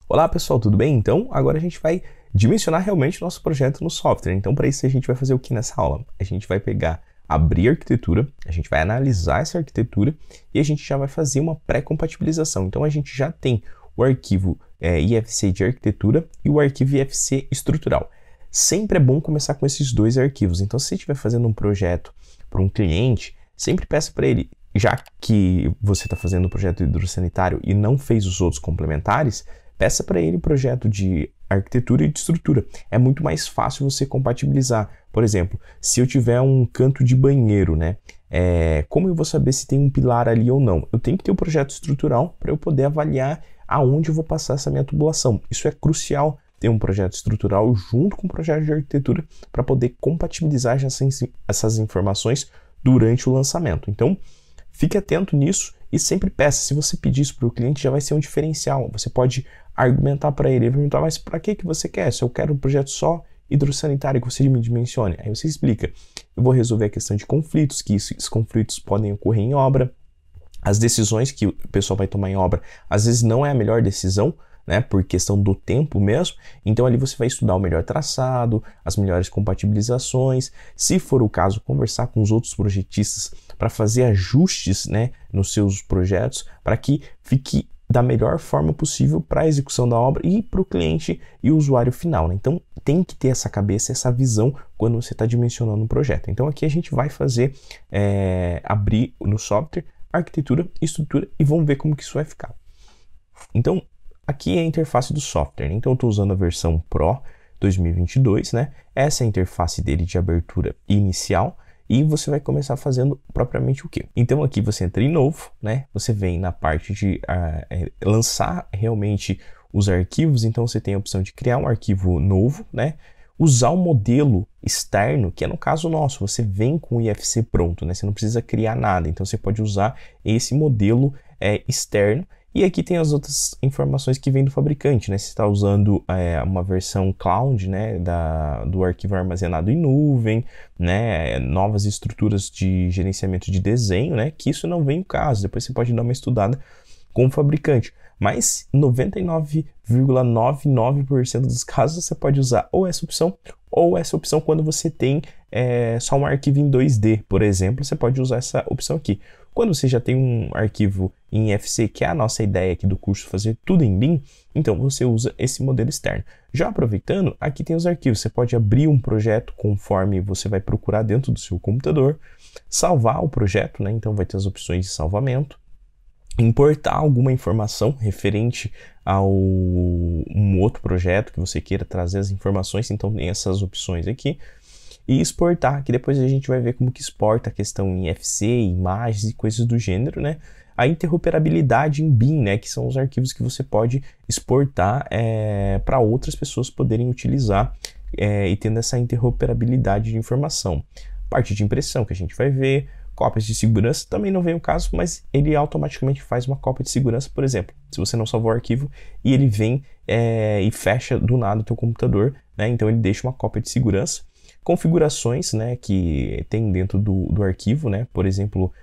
Olá pessoal, tudo bem? Então, agora a gente vai dimensionar realmente o nosso projeto no software. Então, para isso a gente vai fazer o que nessa aula? A gente vai abrir a arquitetura, a gente vai analisar essa arquitetura e a gente já vai fazer uma pré-compatibilização. Então, a gente já tem o arquivo IFC de arquitetura e o arquivo IFC estrutural. Sempre é bom começar com esses dois arquivos. Então, se você estiver fazendo um projeto para um cliente, sempre peça para ele, já que você está fazendo o projeto hidrossanitário e não fez os outros complementares, peça para ele o projeto de arquitetura e de estrutura. É muito mais fácil você compatibilizar. Por exemplo, se eu tiver um canto de banheiro, né? Como eu vou saber se tem um pilar ali ou não? Eu tenho que ter o projeto estrutural para eu poder avaliar aonde eu vou passar essa minha tubulação. Isso é crucial, ter um projeto estrutural junto com o projeto de arquitetura para poder compatibilizar essas informações durante o lançamento. Então, fique atento nisso e sempre peça. Se você pedir isso para o cliente, já vai ser um diferencial. Você pode argumentar para ele, perguntar, mas para que você quer? Se eu quero um projeto só hidrossanitário que você me dimensione. Aí você explica, eu vou resolver a questão de conflitos, que esses conflitos podem ocorrer em obra. As decisões que o pessoal vai tomar em obra, às vezes não é a melhor decisão, né, por questão do tempo mesmo. Então ali você vai estudar o melhor traçado, as melhores compatibilizações, se for o caso, conversar com os outros projetistas para fazer ajustes, né, nos seus projetos, para que fique da melhor forma possível para a execução da obra e para o cliente e o usuário final, né? Então tem que ter essa cabeça, essa visão quando você está dimensionando um projeto. Então aqui a gente vai fazer, abrir no software, arquitetura, estrutura e vamos ver como que isso vai ficar. Então aqui é a interface do software, né? Então eu estou usando a versão Pro 2022, né? Essa é a interface dele de abertura inicial. E você vai começar fazendo propriamente o quê? Então aqui você entra em novo, né? Você vem na parte de lançar realmente os arquivos. Então você tem a opção de criar um arquivo novo, né? Usar um modelo externo, que é no caso nosso, você vem com o IFC pronto, né? Você não precisa criar nada. Então você pode usar esse modelo externo. E aqui tem as outras informações que vêm do fabricante, né? Você está usando uma versão cloud, né, do arquivo armazenado em nuvem, né, novas estruturas de gerenciamento de desenho, né, que isso não vem o caso. Depois você pode dar uma estudada com o fabricante. Mas 99,99% dos casos você pode usar ou essa opção quando você tem só um arquivo em 2D, por exemplo, você pode usar essa opção aqui. Quando você já tem um arquivo em IFC, que é a nossa ideia aqui do curso, fazer tudo em BIM, então você usa esse modelo externo. Já aproveitando, aqui tem os arquivos. Você pode abrir um projeto conforme você vai procurar dentro do seu computador, salvar o projeto, né? Então vai ter as opções de salvamento, importar alguma informação referente a um outro projeto que você queira trazer as informações, então tem essas opções aqui. E exportar, que depois a gente vai ver como que exporta a questão em IFC, imagens e coisas do gênero, né? A interoperabilidade em BIM, né? Que são os arquivos que você pode exportar para outras pessoas poderem utilizar e tendo essa interoperabilidade de informação. Parte de impressão que a gente vai ver, cópias de segurança, também não vem o caso, mas ele automaticamente faz uma cópia de segurança, por exemplo. Se você não salvou o arquivo e ele vem e fecha do nada o teu computador, né? Então ele deixa uma cópia de segurança. Configurações, né, que tem dentro do arquivo, né, por exemplo,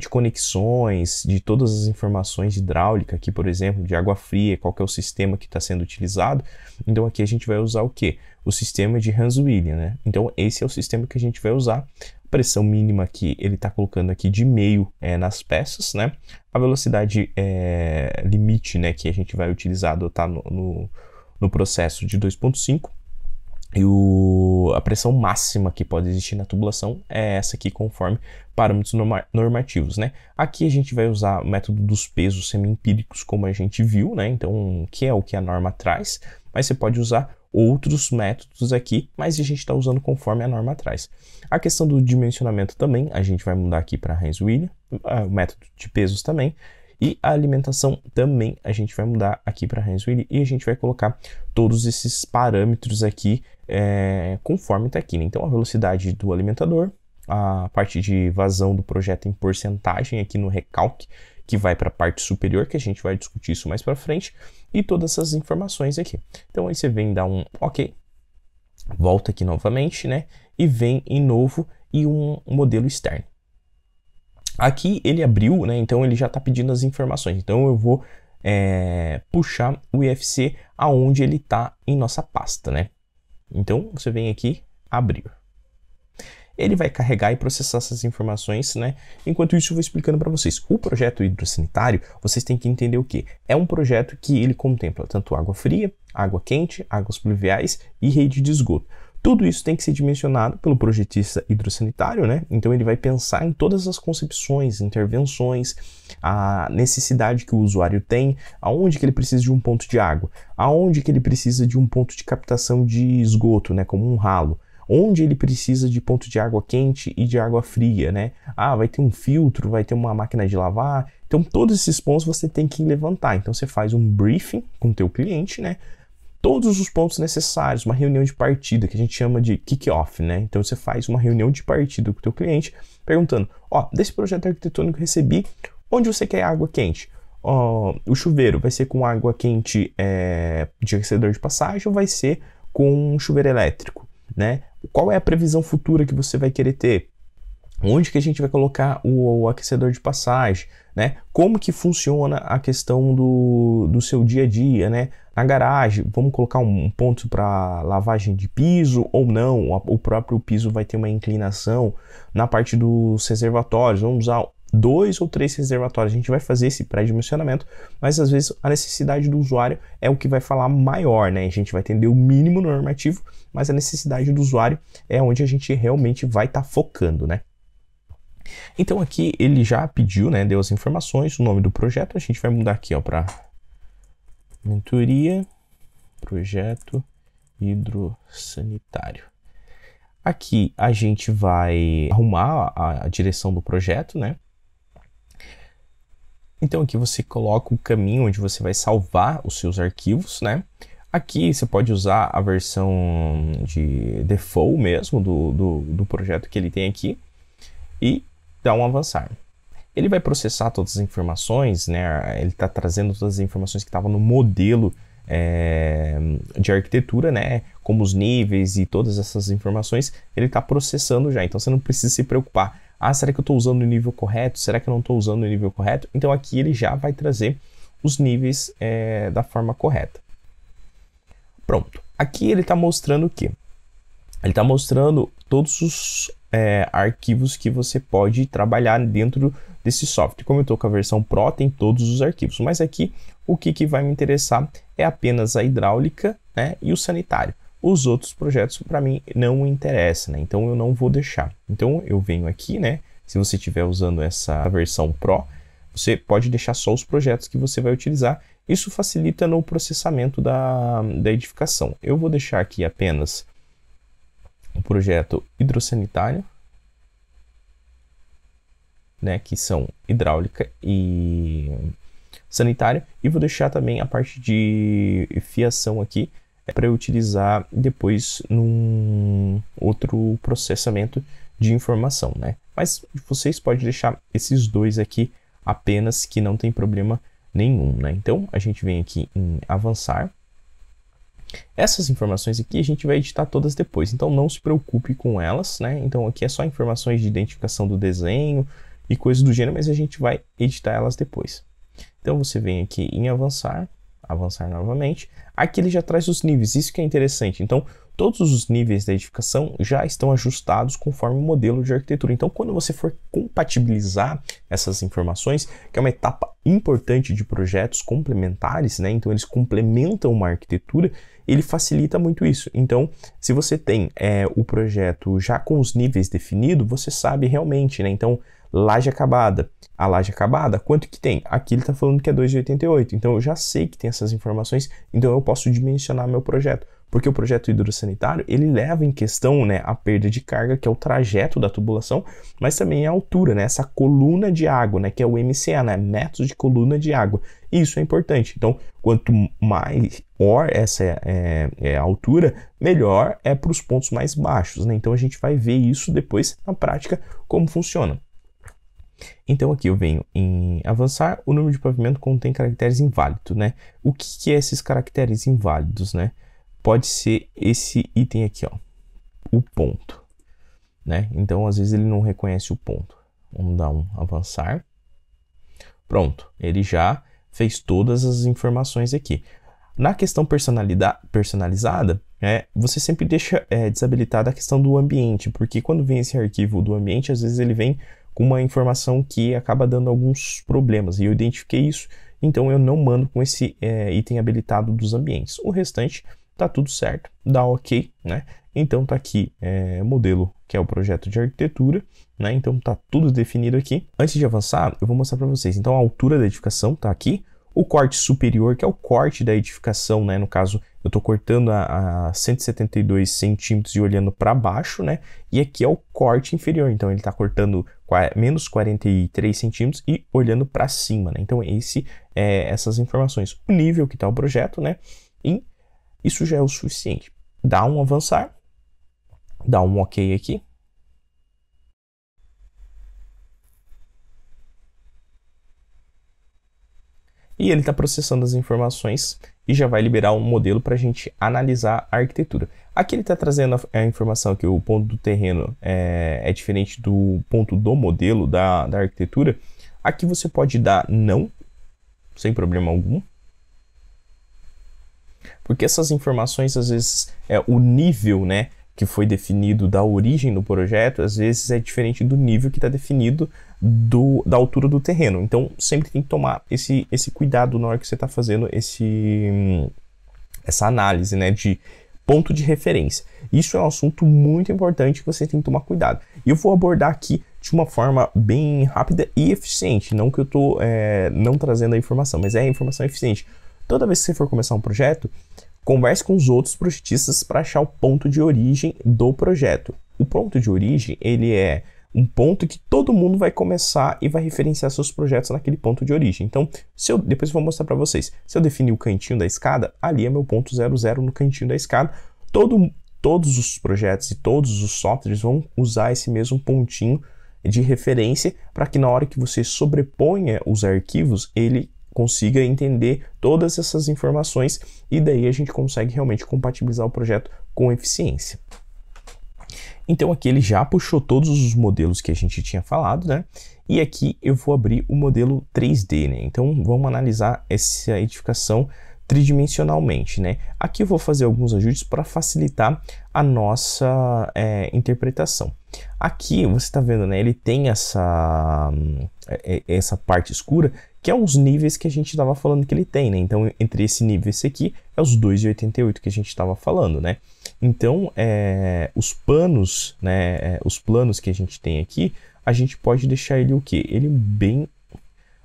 de conexões, de todas as informações de hidráulica, aqui, por exemplo, de água fria, qual que é o sistema que está sendo utilizado. Então aqui a gente vai usar o quê? O sistema de Hans-Willian, né? Então esse é o sistema que a gente vai usar. A pressão mínima que ele está colocando aqui de meio nas peças, né? A velocidade limite, né, que a gente vai utilizar, adotar no processo de 2.5. E a pressão máxima que pode existir na tubulação é essa aqui, conforme parâmetros normativos, né? Aqui a gente vai usar o método dos pesos semi-empíricos, como a gente viu, né? Então, que é o que a norma traz, mas você pode usar outros métodos aqui, mas a gente está usando conforme a norma traz. A questão do dimensionamento também, a gente vai mudar aqui para Hans-Willian, o método de pesos também. E a alimentação também a gente vai mudar aqui para Hans-Willian e a gente vai colocar todos esses parâmetros aqui conforme está aqui, né? Então a velocidade do alimentador, a parte de vazão do projeto em porcentagem aqui no recalque, que vai para a parte superior, que a gente vai discutir isso mais para frente, e todas essas informações aqui. Então aí você vem dar um OK, volta aqui novamente, né? E vem em novo e um modelo externo. Aqui ele abriu, né? Então ele já está pedindo as informações. Então eu vou puxar o IFC aonde ele está em nossa pasta, né? Então, você vem aqui, abrir. Ele vai carregar e processar essas informações, né? Enquanto isso, eu vou explicando para vocês. O projeto hidrossanitário, vocês têm que entender o quê? É um projeto que ele contempla tanto água fria, água quente, águas pluviais e rede de esgoto. Tudo isso tem que ser dimensionado pelo projetista hidrossanitário, né? Então ele vai pensar em todas as concepções, intervenções, a necessidade que o usuário tem, aonde que ele precisa de um ponto de água, aonde que ele precisa de um ponto de captação de esgoto, né? Como um ralo. Onde ele precisa de ponto de água quente e de água fria, né? Ah, vai ter um filtro, vai ter uma máquina de lavar. Então, todos esses pontos você tem que levantar. Então, você faz um briefing com o teu cliente, né? Todos os pontos necessários, uma reunião de partida, que a gente chama de kick-off, né? Então, você faz uma reunião de partida com o teu cliente, perguntando, ó, desse projeto arquitetônico que eu recebi, onde você quer água quente? O chuveiro vai ser com água quente de aquecedor de passagem ou vai ser com chuveiro elétrico, né? Qual é a previsão futura que você vai querer ter? Onde que a gente vai colocar o aquecedor de passagem, né? Como que funciona a questão do seu dia a dia, né? Na garagem, vamos colocar um ponto para lavagem de piso ou não? O próprio piso vai ter uma inclinação. Na parte dos reservatórios, vamos usar 2 ou 3 reservatórios. A gente vai fazer esse pré-dimensionamento, mas às vezes a necessidade do usuário é o que vai falar maior, né? A gente vai atender o mínimo normativo, mas a necessidade do usuário é onde a gente realmente vai estar focando, né? Então aqui ele já pediu, né? Deu as informações, o nome do projeto. A gente vai mudar aqui, ó, para mentoria, projeto hidrossanitário. Aqui a gente vai arrumar a direção do projeto, né? Então aqui você coloca o caminho onde você vai salvar os seus arquivos, né? Aqui você pode usar a versão de default mesmo do projeto que ele tem aqui e dar um avançar. Ele vai processar todas as informações, né? Ele está trazendo todas as informações que estavam no modelo de arquitetura, né? Como os níveis e todas essas informações, ele está processando já. Então você não precisa se preocupar. Ah, será que eu estou usando o nível correto? Será que eu não estou usando o nível correto? Então aqui ele já vai trazer os níveis da forma correta. Pronto. Aqui ele está mostrando o quê? Ele está mostrando todos os arquivos que você pode trabalhar dentro desse software. Como eu estou com a versão Pro, tem todos os arquivos. Mas aqui o que vai me interessar é apenas a hidráulica, né, e o sanitário. Os outros projetos para mim não interessam, né? Então eu não vou deixar. Então eu venho aqui, né? Se você estiver usando essa versão Pro, você pode deixar só os projetos que você vai utilizar. Isso facilita no processamento da edificação. Eu vou deixar aqui apenas o projeto hidrossanitário, né? Que são hidráulica e sanitário. E vou deixar também a parte de fiação aqui, para eu utilizar depois num outro processamento de informação, né? Mas vocês podem deixar esses dois aqui apenas, que não tem problema nenhum, né? Então a gente vem aqui em avançar. Essas informações aqui a gente vai editar todas depois, então não se preocupe com elas, né? Então aqui é só informações de identificação do desenho e coisas do gênero, mas a gente vai editar elas depois. Então você vem aqui em avançar, avançar novamente. Aqui ele já traz os níveis, isso que é interessante. Então, todos os níveis da edificação já estão ajustados conforme o modelo de arquitetura. Então, quando você for compatibilizar essas informações, que é uma etapa importante de projetos complementares, né? Então, eles complementam uma arquitetura, ele facilita muito isso. Então, se você tem o projeto já com os níveis definidos, você sabe realmente, né? Então, laje acabada. A laje acabada, quanto que tem? Aqui ele está falando que é 2,88. Então eu já sei que tem essas informações, então eu posso dimensionar meu projeto. Porque o projeto hidrossanitário, ele leva em questão, né, a perda de carga, que é o trajeto da tubulação, mas também a altura, né, essa coluna de água, né, que é o MCA, né, metros de coluna de água. E isso é importante. Então, quanto maior essa é a altura, melhor é para os pontos mais baixos, né? Então a gente vai ver isso depois na prática, como funciona. Então aqui eu venho em avançar, o número de pavimento contém caracteres inválidos, né? O que é esses caracteres inválidos, né? Pode ser esse item aqui, ó, o ponto, né? Então às vezes ele não reconhece o ponto. Vamos dar um avançar. Pronto, ele já fez todas as informações aqui. Na questão personalizada, você sempre deixa desabilitada a questão do ambiente, porque quando vem esse arquivo do ambiente, às vezes ele vem com uma informação que acaba dando alguns problemas, e eu identifiquei isso, então eu não mando com esse item habilitado dos ambientes. O restante tá tudo certo, dá ok, né? Então tá aqui o modelo, que é o projeto de arquitetura, né? Então tá tudo definido aqui. Antes de avançar, eu vou mostrar para vocês. Então a altura da edificação tá aqui, o corte superior, que é o corte da edificação, né? No caso, eu estou cortando a 172 centímetros e olhando para baixo, né? E aqui é o corte inferior, então ele está cortando menos 43 centímetros e olhando para cima, né? Então essas informações. O nível que está o projeto, né? E isso já é o suficiente. Dá um avançar, dá um ok aqui. E ele está processando as informações e já vai liberar um modelo para a gente analisar a arquitetura. Aqui ele está trazendo a informação que o ponto do terreno é diferente do ponto do modelo da arquitetura. Aqui você pode dar não, sem problema algum. Porque essas informações, às vezes, o nível, né, que foi definido da origem do projeto, às vezes é diferente do nível que está definido da altura do terreno. Então, sempre tem que tomar esse cuidado na hora que você está fazendo essa análise, né, de ponto de referência. Isso é um assunto muito importante que você tem que tomar cuidado. E eu vou abordar aqui de uma forma bem rápida e eficiente. Não que eu estou não trazendo a informação, mas é a informação eficiente. Toda vez que você for começar um projeto, converse com os outros projetistas para achar o ponto de origem do projeto. O ponto de origem, ele é um ponto que todo mundo vai começar e vai referenciar seus projetos naquele ponto de origem. Então, depois eu vou mostrar para vocês. Se eu definir o cantinho da escada, ali é meu ponto 00 no cantinho da escada. Todos os projetos e todos os softwares vão usar esse mesmo pontinho de referência para que na hora que você sobreponha os arquivos, ele consiga entender todas essas informações e daí a gente consegue realmente compatibilizar o projeto com eficiência. Então aqui ele já puxou todos os modelos que a gente tinha falado, né? E aqui eu vou abrir o modelo 3D, né? Então vamos analisar essa edificação tridimensionalmente, né? Aqui eu vou fazer alguns ajustes para facilitar a nossa interpretação. Aqui você está vendo, né? Ele tem essa parte escura, que é os níveis que a gente estava falando que ele tem, né? Então, entre esse nível e esse aqui, é os 2,88 que a gente estava falando, né? Então, os panos, né? Os planos que a gente tem aqui, a gente pode deixar ele o quê? Ele bem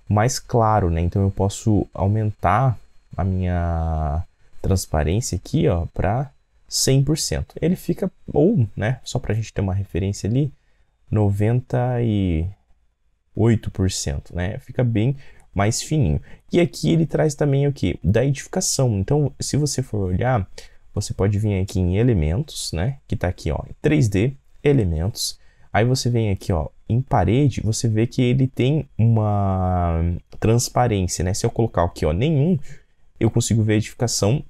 mais claro, né? Então, eu posso aumentar a minha transparência aqui, ó, para 100%. Ele fica, ou, né? Só para a gente ter uma referência ali, 98%, né? Fica bem mais fininho. E aqui ele traz também o que? Da edificação. Então, se você for olhar, você pode vir aqui em elementos, né? Que tá aqui, ó, 3D, elementos. Aí você vem aqui, ó, em parede, você vê que ele tem uma transparência, né? Se eu colocar aqui, ó, nenhum, eu consigo ver a edificação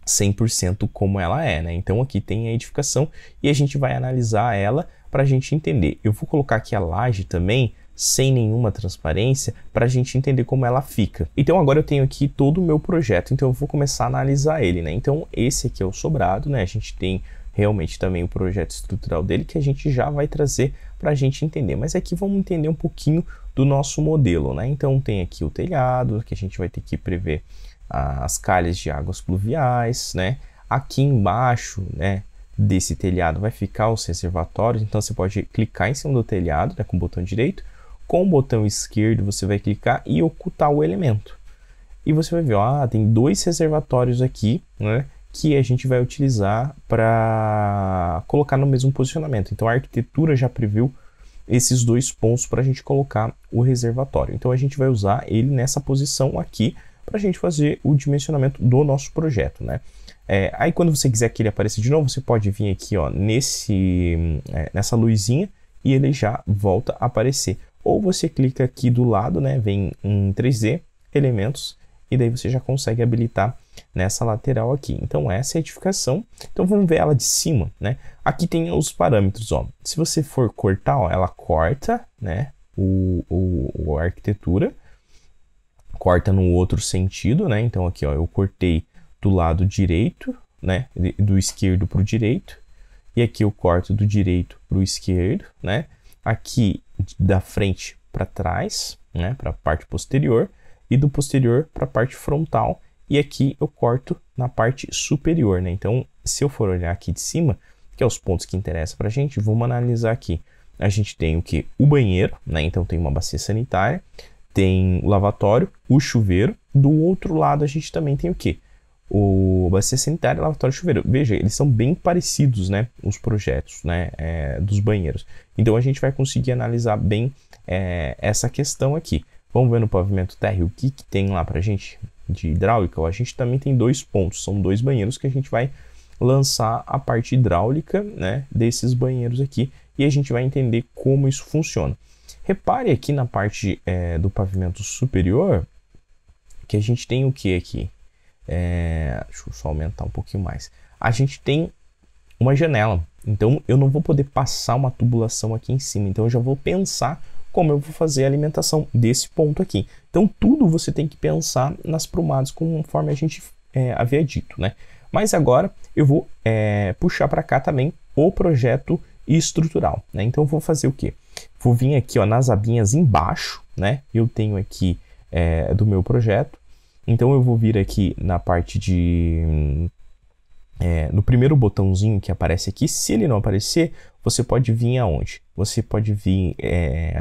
100% como ela é, né? Então aqui tem a edificação e a gente vai analisar ela para a gente entender. Eu vou colocar aqui a laje também, sem nenhuma transparência, para a gente entender como ela fica. Então agora eu tenho aqui todo o meu projeto, então eu vou começar a analisar ele, né? Então esse aqui é o sobrado, né? A gente tem realmente também o projeto estrutural dele, que a gente já vai trazer para a gente entender. Mas aqui vamos entender um pouquinho do nosso modelo, né? Então tem aqui o telhado, que a gente vai ter que prever as calhas de águas pluviais, né? Aqui embaixo, né, desse telhado vai ficar os reservatórios, então você pode clicar em cima do telhado, né, com o botão direito. Com o botão esquerdo você vai clicar e ocultar o elemento. E você vai ver, ó, tem dois reservatórios aqui, né, que a gente vai utilizar para colocar no mesmo posicionamento. Então a arquitetura já previu esses dois pontos para a gente colocar o reservatório. Então a gente vai usar ele nessa posição aqui para a gente fazer o dimensionamento do nosso projeto, né? Aí quando você quiser que ele apareça de novo, você pode vir aqui, ó, nessa luzinha e ele já volta a aparecer. Ou você clica aqui do lado, né, vem em 3D, elementos, e daí você já consegue habilitar nessa lateral aqui. Então essa é a edificação. Então vamos ver ela de cima, né? Aqui tem os parâmetros, ó. Se você for cortar, ó, ela corta, né, a arquitetura. corta no outro sentido, né? Então aqui, ó, eu cortei do lado direito, né? Do esquerdo para o direito. E aqui eu corto do direito para o esquerdo, né? Aqui da frente para trás, né? Para a parte posterior. E do posterior para a parte frontal. E aqui eu corto na parte superior, né? Então, se eu for olhar aqui de cima, que é os pontos que interessam para a gente, vamos analisar aqui. A gente tem o que? O banheiro, né? Então tem uma bacia sanitária, tem o lavatório, o chuveiro. Do outro lado a gente também tem o que? O bacia sanitária, lavatório e chuveiro. Veja, eles são bem parecidos, né? Os projetos, né? Dos banheiros. Então a gente vai conseguir analisar bem essa questão aqui. Vamos ver no pavimento térreo o que tem lá pra gente de hidráulica. A gente também tem 2 pontos, são 2 banheiros que a gente vai lançar a parte hidráulica, né? Desses banheiros aqui. E a gente vai entender como isso funciona. Repare aqui na parte do pavimento superior que a gente tem o que aqui? Deixa eu só aumentar um pouquinho mais. A gente tem uma janela. Então eu não vou poder passar uma tubulação aqui em cima. Então eu já vou pensar como eu vou fazer a alimentação desse ponto aqui. Então tudo você tem que pensar nas prumadas conforme a gente havia dito, né? Mas agora eu vou puxar para cá também o projeto estrutural, né? Então eu vou fazer o quê? Vou vir aqui, ó, nas abinhas embaixo, né? Eu tenho aqui do meu projeto. Então eu vou vir aqui na parte de... no primeiro botãozinho que aparece aqui. Se ele não aparecer, você pode vir aonde? Você pode vir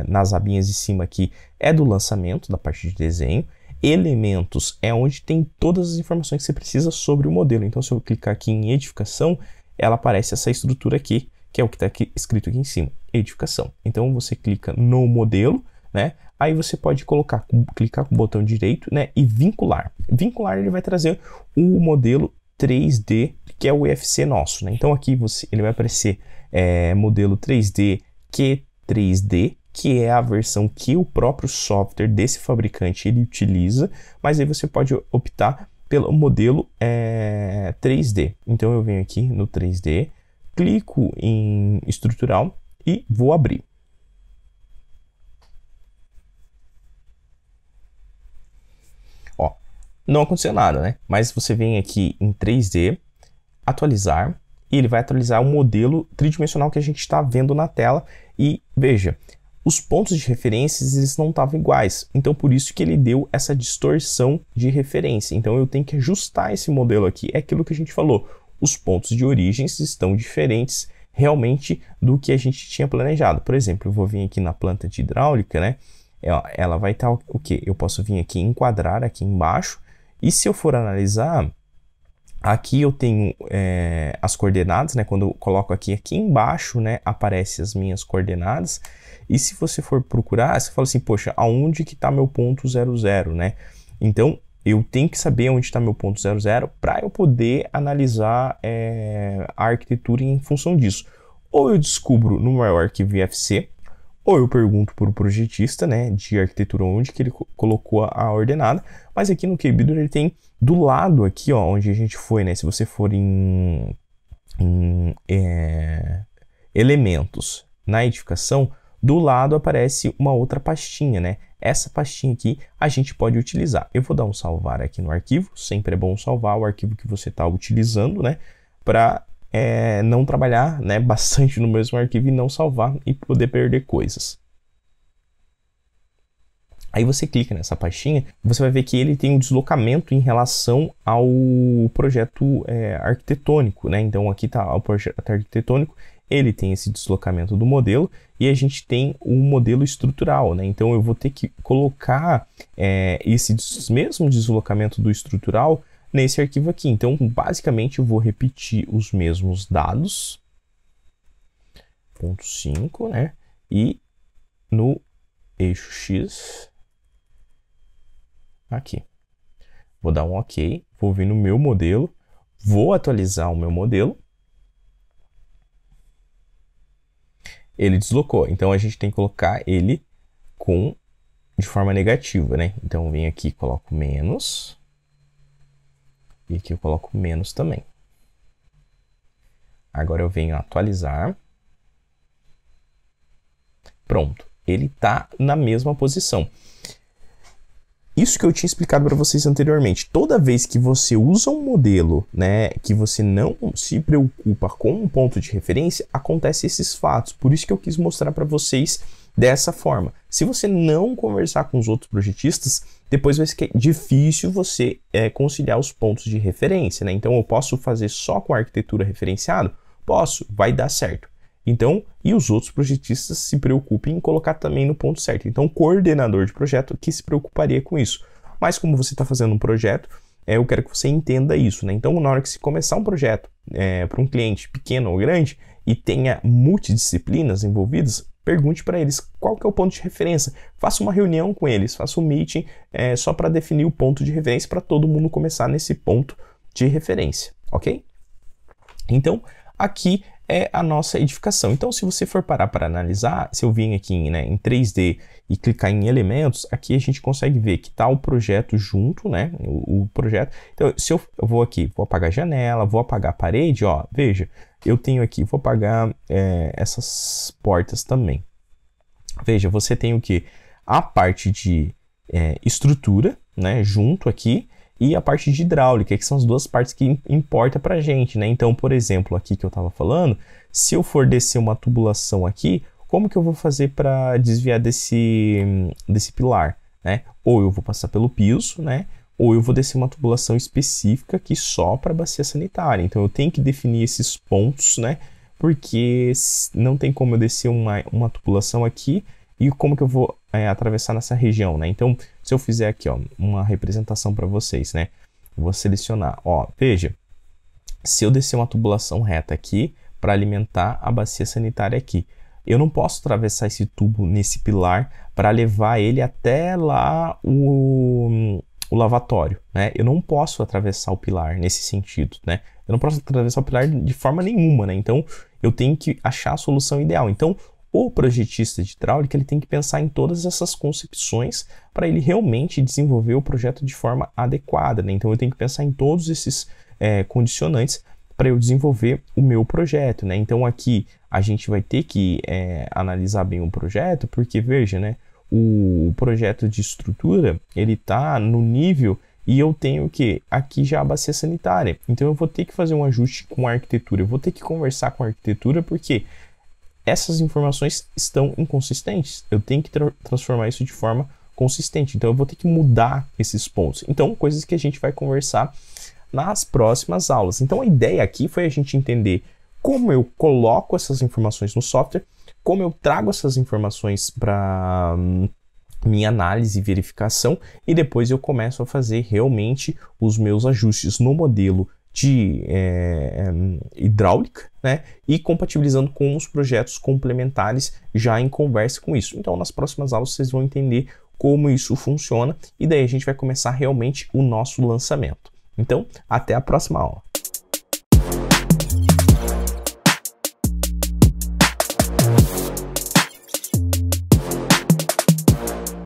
nas abinhas de cima aqui, do lançamento, da parte de desenho. Elementos é onde tem todas as informações que você precisa sobre o modelo. Então se eu clicar aqui em edificação, ela aparece essa estrutura aqui, que é o que está escrito aqui em cima, edificação. Então você clica no modelo, né? Aí você pode clicar com o botão direito, né? E vincular. Vincular, ele vai trazer o modelo 3D, que é o IFC nosso, né? Então aqui ele vai aparecer modelo 3D Q3D, que é a versão que o próprio software desse fabricante ele utiliza, mas aí você pode optar pelo modelo 3D. Então eu venho aqui no 3D, clico em estrutural e vou abrir. Ó, não aconteceu nada, né? Mas você vem aqui em 3D, atualizar, e ele vai atualizar o modelo tridimensional que a gente está vendo na tela. E veja, os pontos de referências eles não estavam iguais, então por isso que ele deu essa distorção de referência. Então eu tenho que ajustar esse modelo aqui, é aquilo que a gente falou. Os pontos de origens estão diferentes realmente do que a gente tinha planejado. Por exemplo, eu vou vir aqui na planta de hidráulica, né? Ela vai estar o que? Eu posso vir aqui enquadrar aqui embaixo. E se eu for analisar, aqui eu tenho as coordenadas, né? Quando eu coloco aqui embaixo, né? Aparecem as minhas coordenadas. E se você for procurar, você fala assim, poxa, aonde que está meu ponto 00, né? Então, eu tenho que saber onde está meu ponto 00 para eu poder analisar a arquitetura em função disso. Ou eu descubro no meu arquivo IFC, ou eu pergunto para o projetista, né, de arquitetura onde que ele colocou a ordenada. Mas aqui no KBuilder ele tem do lado aqui, ó, onde a gente foi, né? Se você for em elementos na edificação, do lado aparece uma outra pastinha, né? Essa pastinha aqui a gente pode utilizar. Eu vou dar um salvar aqui no arquivo. Sempre é bom salvar o arquivo que você está utilizando, né? Para não trabalhar, né, bastante no mesmo arquivo e não salvar e poder perder coisas. Aí você clica nessa pastinha, você vai ver que ele tem um deslocamento em relação ao projeto arquitetônico, né? Então aqui está o projeto arquitetônico, ele tem esse deslocamento do modelo e a gente tem o modelo estrutural, né? Então eu vou ter que colocar esse mesmo deslocamento do estrutural nesse arquivo aqui. Então basicamente eu vou repetir os mesmos dados, ponto 5, né? E no eixo X, aqui. Vou dar um OK, vou vir no meu modelo, vou atualizar o meu modelo. Ele deslocou, então a gente tem que colocar ele de forma negativa, né? Então eu venho aqui e coloco menos. E aqui eu coloco menos também. Agora eu venho atualizar. Pronto, ele está na mesma posição. isso que eu tinha explicado para vocês anteriormente. Toda vez que você usa um modelo, né, que você não se preocupa com um ponto de referência, acontecem esses fatos. Por isso que eu quis mostrar para vocês dessa forma. Se você não conversar com os outros projetistas, depois vai ser difícil você conciliar os pontos de referência, né? Então, eu posso fazer só com a arquitetura referenciada? Posso, vai dar certo. Então, e os outros projetistas se preocupem em colocar também no ponto certo. Então, o coordenador de projeto que se preocuparia com isso. Mas como você está fazendo um projeto, eu quero que você entenda isso, né? Então, na hora que se começar um projeto para um cliente pequeno ou grande e tenha multidisciplinas envolvidas, pergunte para eles qual que é o ponto de referência. Faça uma reunião com eles, faça um meeting só para definir o ponto de referência para todo mundo começar nesse ponto de referência, ok? Então, aqui é a nossa edificação. Então, se você for parar para analisar, se eu vim aqui em 3D e clicar em elementos, aqui a gente consegue ver que está o projeto junto, né? O projeto. Então, se eu vou aqui, vou apagar a janela, vou apagar a parede, ó, veja, eu tenho aqui, vou apagar essas portas também. Veja, você tem o que? A parte de estrutura, né? Junto aqui. E a parte de hidráulica, que são as duas partes que importa pra gente, né? Então, por exemplo, aqui que eu estava falando, se eu for descer uma tubulação aqui, como que eu vou fazer para desviar desse pilar, né? Ou eu vou passar pelo piso, né? Ou eu vou descer uma tubulação específica aqui só para bacia sanitária. Então, eu tenho que definir esses pontos, né? Porque não tem como eu descer uma tubulação aqui e como que eu vou atravessar nessa região, né? Então, se eu fizer aqui, ó, uma representação para vocês, né? Eu vou selecionar, ó, veja, se eu descer uma tubulação reta aqui para alimentar a bacia sanitária aqui, eu não posso atravessar esse tubo nesse pilar para levar ele até lá o lavatório, né? Eu não posso atravessar o pilar nesse sentido, né? Eu não posso atravessar o pilar de forma nenhuma, né? Então, eu tenho que achar a solução ideal. Então, o projetista de hidráulica ele tem que pensar em todas essas concepções para ele realmente desenvolver o projeto de forma adequada, né? Então eu tenho que pensar em todos esses condicionantes para eu desenvolver o meu projeto, né? Então aqui a gente vai ter que analisar bem o projeto, porque veja, né? O projeto de estrutura ele está no nível e eu tenho que aqui já a bacia sanitária. Então eu vou ter que fazer um ajuste com a arquitetura, eu vou ter que conversar com a arquitetura porque essas informações estão inconsistentes. Eu tenho que transformar isso de forma consistente. Então, eu vou ter que mudar esses pontos. Então, coisas que a gente vai conversar nas próximas aulas. Então, a ideia aqui foi a gente entender como eu coloco essas informações no software, como eu trago essas informações para minha análise e verificação, e depois eu começo a fazer realmente os meus ajustes no modelo de hidráulica, né? E compatibilizando com os projetos complementares já em conversa com isso. Então, nas próximas aulas vocês vão entender como isso funciona e daí a gente vai começar realmente o nosso lançamento. Então, até a próxima aula.